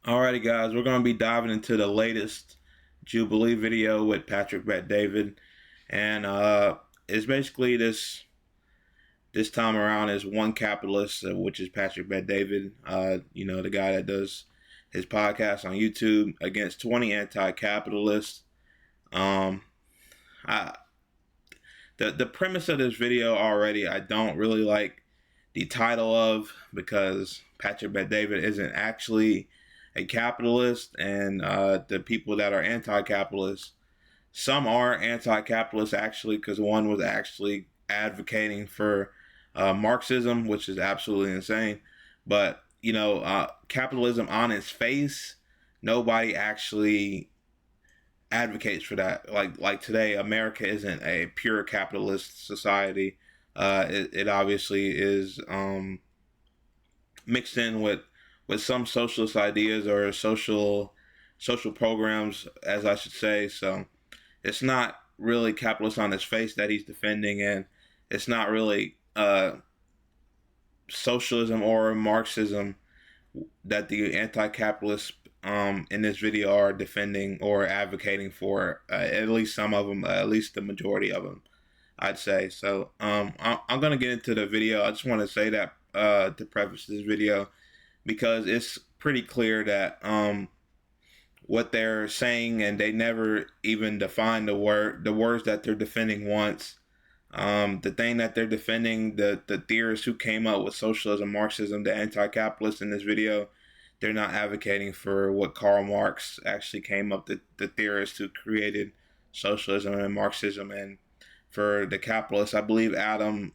Alrighty guys, we're going to be diving into the latest Jubilee video with Patrick Bet-David, and it's basically this time around is one capitalist, which is Patrick Bet-David, the guy that does his podcast on YouTube against 20 anti-capitalists. The premise of this video already I don't really like the title of, because Patrick Bet-David isn't actually a capitalist, and the people that are anti-capitalist, some are anti-capitalist actually, because one was actually advocating for Marxism, which is absolutely insane. But capitalism on its face, nobody actually advocates for that. Like today, America isn't a pure capitalist society. It obviously is mixed in with some socialist ideas or social programs, as I should say. So it's not really capitalist on its face that he's defending, and it's not really socialism or Marxism that the anti-capitalists in this video are defending or advocating for. At least some of them, at least the majority of them, I'd say. So I'm going to get into the video. I just want to say that to preface this video, because it's pretty clear that what they're saying, and they never even define the words that they're defending once. The thing that they're defending, the theorists who came up with socialism, Marxism, the anti-capitalists in this video, they're not advocating for what Karl Marx actually came up, the theorist who created socialism and Marxism. And for the capitalists, I believe Adam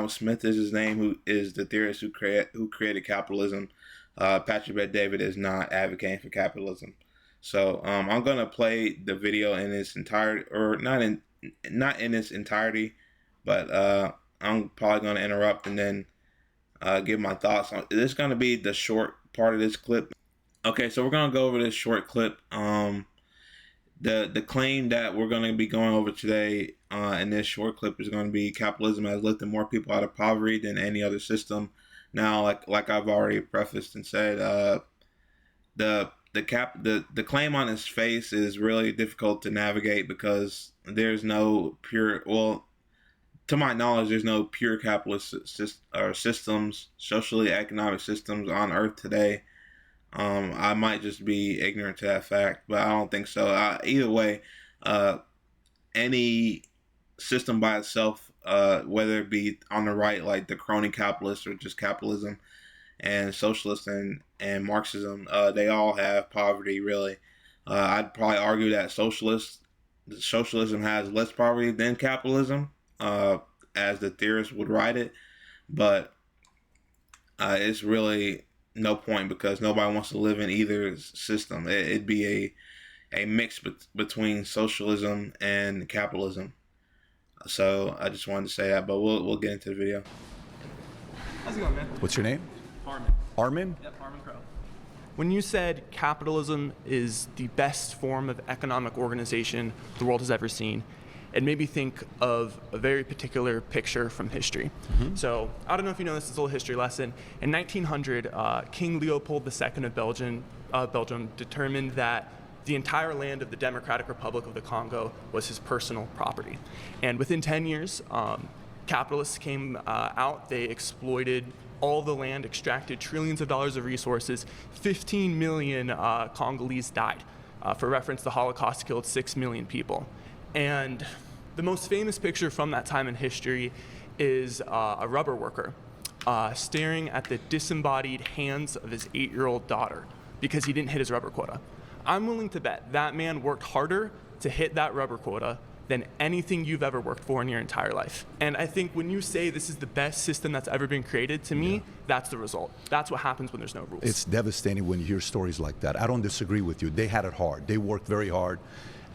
Smith is his name, who is the theorist who created capitalism. Patrick Bet-David is not advocating for capitalism. So I'm gonna play the video in its entirety, or not in its entirety, but I'm probably gonna interrupt and then give my thoughts on. This is gonna be the short part of this clip. Okay, so we're gonna go over this short clip. The claim that we're going to be going over today in this short clip is going to be capitalism has lifted more people out of poverty than any other system. Now, like I've already prefaced and said, the claim on its face is really difficult to navigate, because there's no pure, well, to my knowledge, there's no pure capitalist systems, socially economic systems on Earth today. I might just be ignorant to that fact, but I don't think so. Either way, any system by itself, whether it be on the right, like the crony capitalists, or just capitalism and socialists and Marxism, they all have poverty, really. I'd probably argue that socialism has less poverty than capitalism, as the theorists would write it, but it's really no point, because nobody wants to live in either system. It'd be a mix between socialism and capitalism. So I just wanted to say that, but we'll get into the video. How's it going, man? What's your name? Armin. Armin? Yep, Armin Crow. When you said capitalism is the best form of economic organization the world has ever seen, it made me think of a very particular picture from history. Mm-hmm. So I don't know if you know this, is a little history lesson. In 1900, King Leopold II of Belgium determined that the entire land of the Democratic Republic of the Congo was his personal property. And within 10 years, capitalists came out, they exploited all the land, extracted trillions of dollars of resources. 15 million Congolese died. For reference, the Holocaust killed 6 million people. And the most famous picture from that time in history is a rubber worker staring at the disembodied hands of his 8-year-old daughter because he didn't hit his rubber quota. I'm willing to bet that man worked harder to hit that rubber quota than anything you've ever worked for in your entire life. And I think when you say this is the best system that's ever been created, to me, that's the result. That's what happens when there's no rules. It's devastating when you hear stories like that. I don't disagree with you. They had it hard. They worked very hard,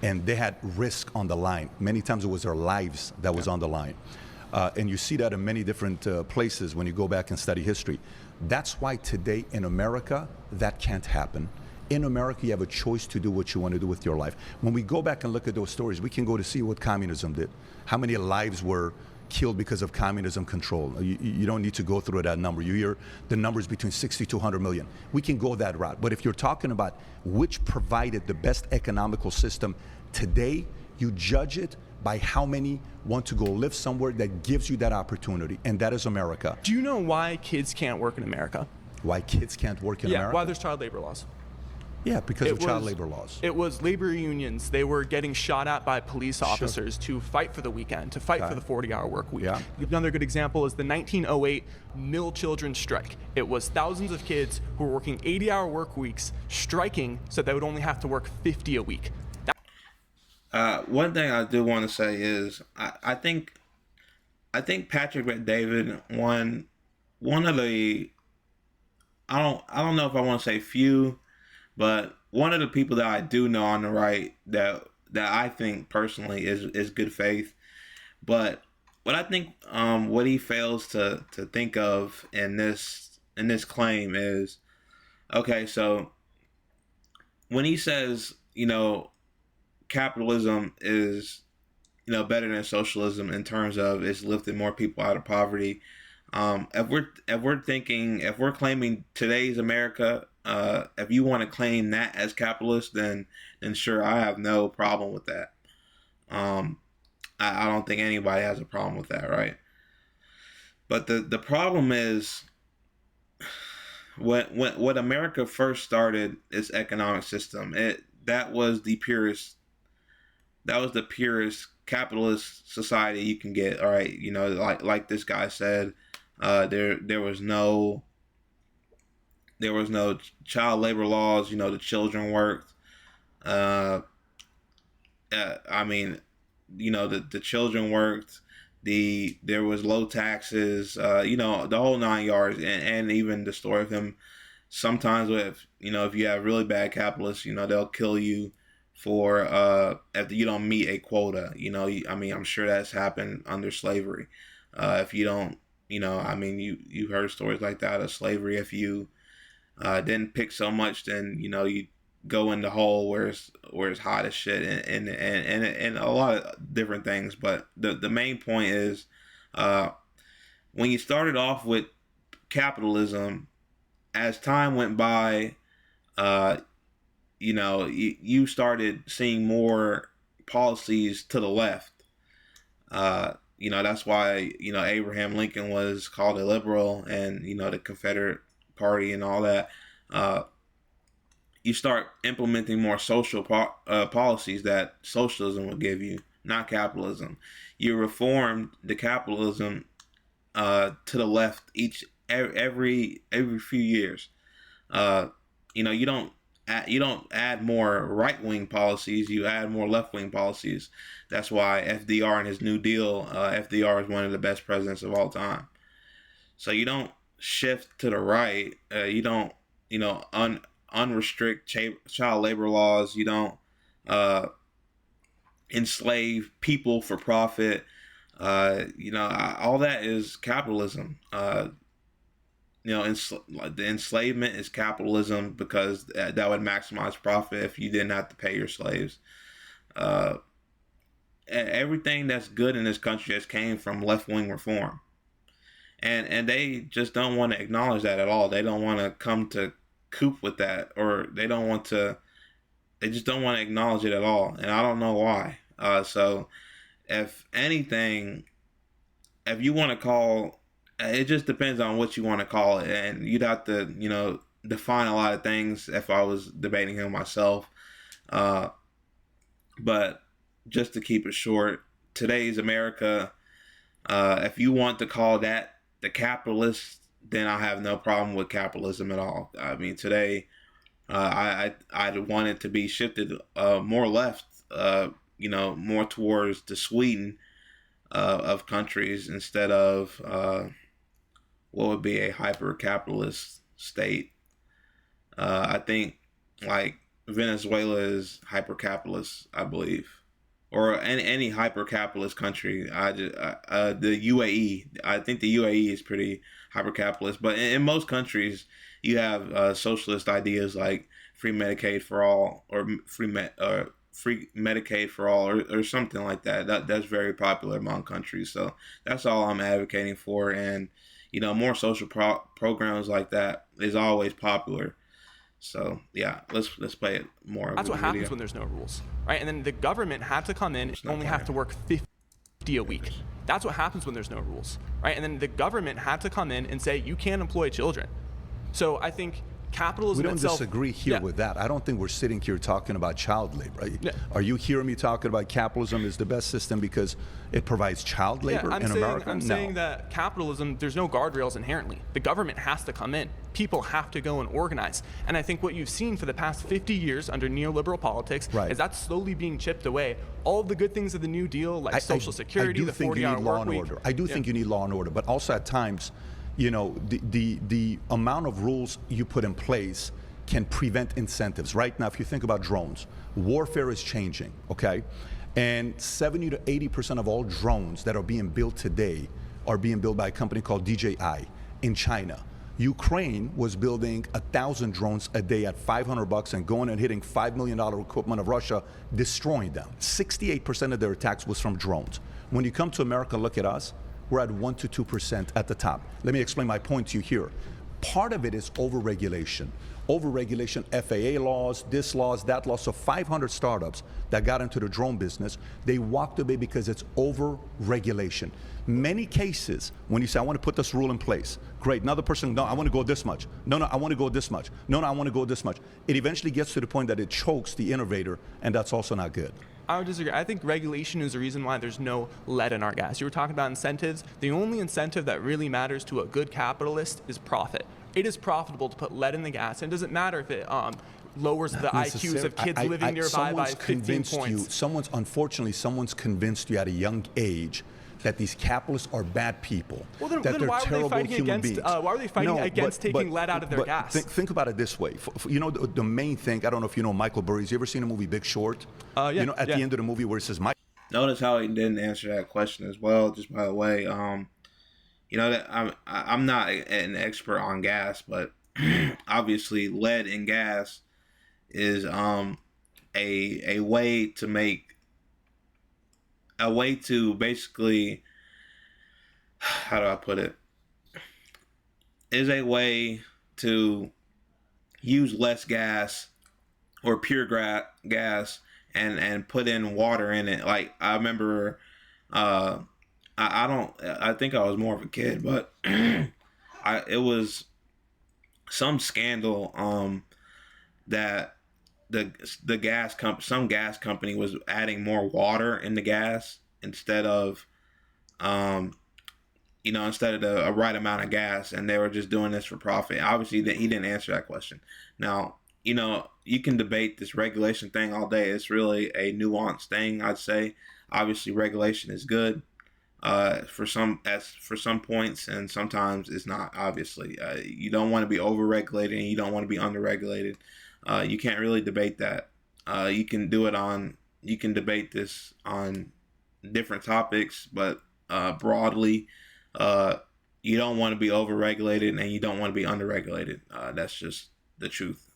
and they had risk on the line. Many times it was their lives that was on the line. And you see that in many different places when you go back and study history. That's why today in America, that can't happen. In America, you have a choice to do what you want to do with your life. When we go back and look at those stories, we can go to see what communism did. How many lives were killed because of communism control. You don't need to go through that number. You hear the numbers between 60 to 100 million. We can go that route. But if you're talking about which provided the best economical system today, you judge it by how many want to go live somewhere that gives you that opportunity, and that is America. Do you know why kids can't work in America? Why kids can't work in America? Yeah, why there's child labor laws. Yeah, because of child labor laws. It was labor unions. They were getting shot at by police officers to fight for the weekend, to fight for the 40-hour work week. Yeah. Another good example is the 1908 mill children's strike. It was thousands of kids who were working 80-hour work weeks striking so they would only have to work 50 a week. One thing I do want to say is I think Patrick Bet-David one of the I don't know if I want to say few, but one of the people that I do know on the right that I think personally is good faith. But what I think what he fails to think of in this claim is, okay, so when he says, capitalism is, better than socialism in terms of it's lifted more people out of poverty. If we're claiming today's America, if you want to claim that as capitalist, then sure, I have no problem with that. I don't think anybody has a problem with that, right? But the problem is when America first started its economic system, that was the purest capitalist society you can get. All right, like this guy said, there was no child labor laws. The children worked. The children worked. There was low taxes. The whole 9 yards, and even the story of him. Sometimes if you have really bad capitalists, they'll kill you for if you don't meet a quota. I'm sure that's happened under slavery. If you don't, you've heard stories like that of slavery. If you didn't pick so much, then you go in the hole where it's hot as shit, and a lot of different things. But the main point is, when you started off with capitalism, as time went by, you started seeing more policies to the left. That's why, Abraham Lincoln was called a liberal, and, the Confederate Party and all that. You start implementing more social policies that socialism will give you, not capitalism. You reformed the capitalism to the left every few years. You don't add more right-wing policies, you add more left-wing policies. That's why FDR and his New Deal, FDR is one of the best presidents of all time. So you don't shift to the right. You don't, unrestrict child labor laws. You don't enslave people for profit. All that is capitalism. The enslavement is capitalism, because that would maximize profit if you didn't have to pay your slaves. Everything that's good in this country has came from left-wing reform, and they just don't want to acknowledge that at all. They don't want to come to coop with that, or they just don't want to acknowledge it at all, and I don't know why. So if anything, if you want to call, it just depends on what you want to call it, and you'd have to, define a lot of things if I was debating him myself. But just to keep it short, today's America, if you want to call that the capitalist, then I have no problem with capitalism at all. I mean, today, I'd want it to be shifted more left, more towards the Sweden of countries, instead of what would be a hyper-capitalist state. I think, like, Venezuela is hyper-capitalist, I believe, or any hyper-capitalist country. The UAE, I think the UAE is pretty hyper-capitalist, but in most countries, you have socialist ideas like free Medicaid for all, or free Medicaid for all, or something like that. That's very popular among countries. So that's all I'm advocating for. And more social programs like that is always popular. So yeah, let's play it more. That's what happens video. when there's no rules, right? And then the government had to come in and only have to work 50 a week. That's what happens when there's no rules, right? And then the government had to come in and say, you can't employ children. So I think capitalism We don't itself, disagree here with that. I don't think we're sitting here talking about child labor. Are you hearing me talking about capitalism is the best system because it provides child labor in America? I'm No. saying that capitalism, there's no guardrails inherently. The government has to come in. People have to go and organize. And I think what you've seen for the past 50 years under neoliberal politics is that's slowly being chipped away. All of the good things of the New Deal, like Social Security, the 40-hour work week. I do think you need law and order, but also at times, the amount of rules you put in place can prevent incentives. Right now, if you think about drones, warfare is changing, okay? And 70 to 80% of all drones that are being built today are being built by a company called DJI in China. Ukraine was building 1,000 drones a day at $500 and going and hitting $5 million equipment of Russia, destroying them. 68% of their attacks was from drones. When you come to America, look at us. We're at 1 to 2% at the top. Let me explain my point to you here. Part of it is overregulation. Overregulation, FAA laws, this laws, that law. So 500 startups that got into the drone business, they walked away because it's overregulation. Many cases, when you say, I want to put this rule in place, great. Another person, no, I want to go this much. No, I want to go this much. No, I want to go this much. It eventually gets to the point that it chokes the innovator, and that's also not good. I would disagree. I think regulation is the reason why there's no lead in our gas. You were talking about incentives. The only incentive that really matters to a good capitalist is profit. It is profitable to put lead in the gas. And it doesn't matter if it lowers the IQs of kids living nearby by 15 points. Unfortunately, someone's convinced you at a young age that these capitalists are bad people. Well, then that they're why terrible were they fighting human against? beings. Why were they fighting against taking lead out of their gas? Think about it this way. The main thing. I don't know if you know Michael Burry. You ever seen the movie Big Short? Yeah. At the end of the movie where it says, Notice how he didn't answer that question as well. Just by the way, that I'm not an expert on gas, but obviously lead in gas is a way to basically, how do I put it, is a way to use less gas or pure gas and put in water in it. Like I remember, I think I was more of a kid, but it was some scandal that some gas company was adding more water in the gas instead of the right amount of gas, and they were just doing this for profit. Obviously, he didn't answer that question. Now, you can debate this regulation thing all day. It's really a nuanced thing, I'd say. Obviously, regulation is good for some points, and sometimes it's not. Obviously, you don't want to be over-regulated, and you don't want to be under-regulated. You can't really debate that. You can debate this on different topics, but broadly, you don't want to be over-regulated, and you don't want to be under-regulated. That's just the truth.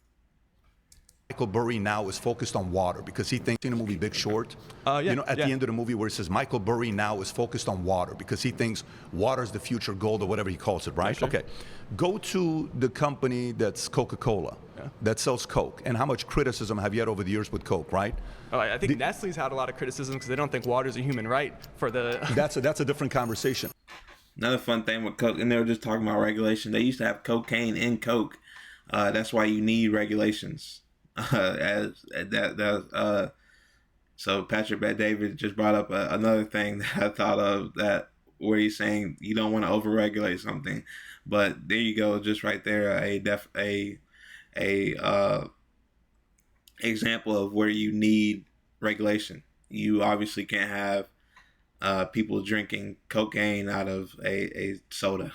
Michael Burry now is focused on water because he thinks in the movie Big Short, at the end of the movie where it says Michael Burry now is focused on water because he thinks water is the future gold or whatever he calls it, right? Sure. Okay. Go to the company that's Coca-Cola that sells Coke, and how much criticism have you had over the years with Coke, right? Oh, I think Nestle's had a lot of criticism because they don't think water is a human right for the... That's a different conversation. Another fun thing with Coke, and they were just talking about regulation, they used to have cocaine in Coke. That's why you need regulations. So Patrick Bet-David just brought up another thing that I thought of, that where he's saying you don't want to overregulate something, but there you go, just right there, a example of where you need regulation. You obviously can't have people drinking cocaine out of a soda.